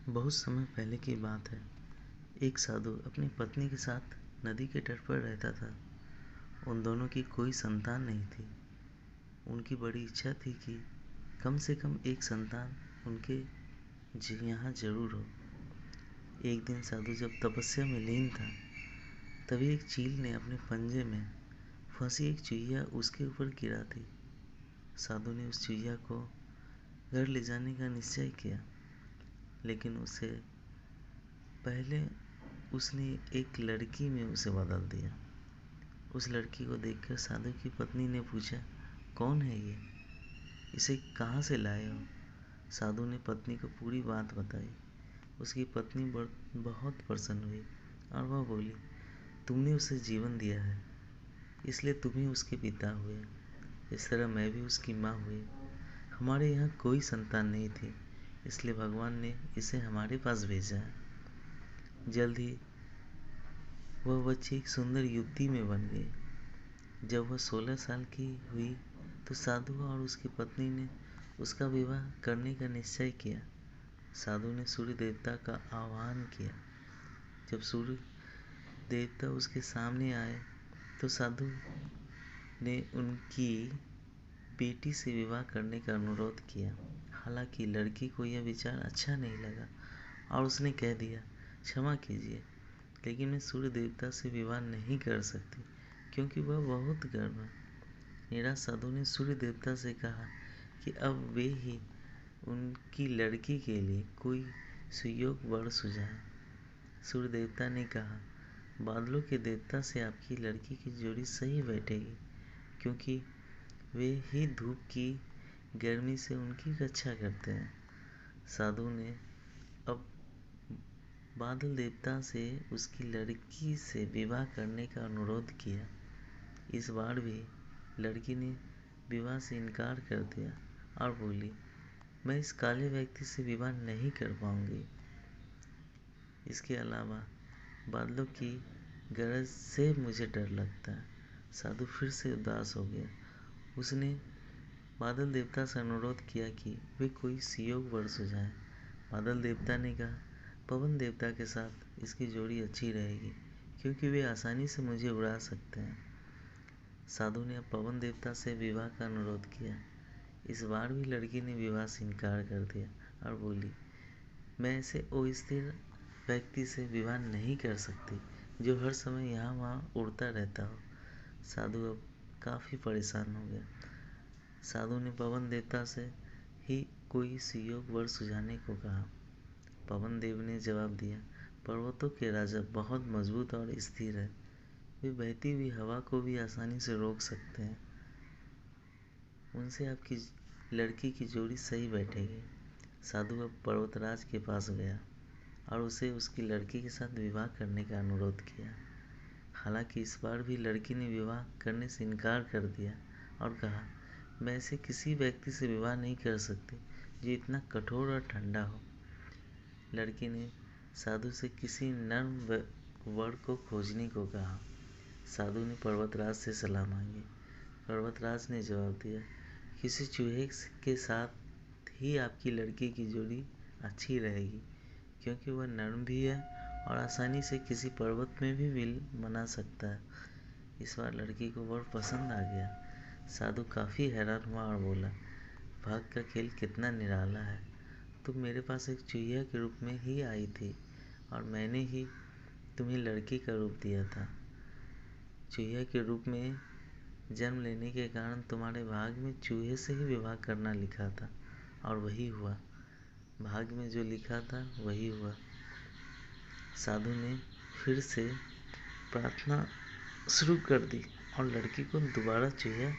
बहुत समय पहले की बात है। एक साधु अपनी पत्नी के साथ नदी के तट पर रहता था। उन दोनों की कोई संतान नहीं थी। उनकी बड़ी इच्छा थी कि कम से कम एक संतान उनके यहाँ जरूर हो। एक दिन साधु जब तपस्या में लीन था, तभी एक चील ने अपने पंजे में फंसी एक चुईया उसके ऊपर गिरा दी। साधु ने उस चुईया को घर ले जाने का निश्चय किया, लेकिन उसे पहले उसने एक लड़की में उसे बदल दिया। उस लड़की को देखकर साधु की पत्नी ने पूछा, कौन है ये? इसे कहाँ से लाए हो? साधु ने पत्नी को पूरी बात बताई। उसकी पत्नी बहुत प्रसन्न हुई और वह बोली, तुमने उसे जीवन दिया है, इसलिए तुम ही उसके पिता हुए। इस तरह मैं भी उसकी माँ हुई। हमारे यहाँ कोई संतान नहीं थी, इसलिए भगवान ने इसे हमारे पास भेजा है। जल्द ही वह बच्ची एक सुंदर युवती में बन गई। जब वह 16 साल की हुई तो साधु और उसकी पत्नी ने उसका विवाह करने का निश्चय किया। साधु ने सूर्य देवता का आह्वान किया। जब सूर्य देवता उसके सामने आए तो साधु ने उनकी बेटी से विवाह करने का अनुरोध किया। हालांकि लड़की को यह विचार अच्छा नहीं लगा और उसने कह दिया, क्षमा कीजिए, लेकिन मैं सूर्य देवता से विवाह नहीं कर सकती क्योंकि वह बहुत गर्म है। निराश साधु ने सूर्य देवता से कहा कि अब वे ही उनकी लड़की के लिए कोई सुयोग वर सुझाएं। सूर्य देवता ने कहा, बादलों के देवता से आपकी लड़की की जोड़ी सही बैठेगी क्योंकि वे ही धूप की गर्मी से उनकी रक्षा करते हैं। साधु ने अब बादल देवता से उसकी लड़की से विवाह करने का अनुरोध किया। इस बार भी लड़की ने विवाह से इनकार कर दिया और बोली, मैं इस काले व्यक्ति से विवाह नहीं कर पाऊंगी। इसके अलावा बादलों की गरज से मुझे डर लगता है। साधु फिर से उदास हो गया। उसने बादल देवता से अनुरोध किया कि वे कोई सुयोग वर सुझाएं। बादल देवता ने कहा, पवन देवता के साथ इसकी जोड़ी अच्छी रहेगी क्योंकि वे आसानी से मुझे उड़ा सकते हैं। साधु ने अब पवन देवता से विवाह का अनुरोध किया। इस बार भी लड़की ने विवाह से इनकार कर दिया और बोली, मैं ऐसे अस्थिर व्यक्ति से विवाह नहीं कर सकती जो हर समय यहाँ वहाँ उड़ता रहता हो। साधु अब काफ़ी परेशान हो गया। साधु ने पवन देवता से ही कोई सुयोग वर सुझाने को कहा। पवन देव ने जवाब दिया, पर्वतों के राजा बहुत मजबूत और स्थिर है। वे बहती हुई हवा को भी आसानी से रोक सकते हैं। उनसे आपकी लड़की की जोड़ी सही बैठेगी। साधु अब पर्वतराज के पास गया और उसे उसकी लड़की के साथ विवाह करने का अनुरोध किया। हालांकि इस बार भी लड़की ने विवाह करने से इनकार कर दिया और कहा, मैं ऐसे किसी व्यक्ति से विवाह नहीं कर सकती जो इतना कठोर और ठंडा हो। लड़की ने साधु से किसी नर्म वर को खोजने को कहा। साधु ने पर्वतराज से सलाह मांगी। पर्वतराज ने जवाब दिया, किसी चूहे के साथ ही आपकी लड़की की जोड़ी अच्छी रहेगी क्योंकि वह नर्म भी है और आसानी से किसी पर्वत में भी विल बना सकता है। इस बार लड़की को वर पसंद आ गया। साधु काफ़ी हैरान हुआ और बोला, भाग का खेल कितना निराला है। तुम मेरे पास एक चुहिया के रूप में ही आई थी और मैंने ही तुम्हें लड़की का रूप दिया था। चुहिया के रूप में जन्म लेने के कारण तुम्हारे भाग में चूहे से ही विवाह करना लिखा था और वही हुआ। भाग में जो लिखा था वही हुआ। साधु ने फिर से प्रार्थना शुरू कर दी और लड़की को दोबारा चुहिया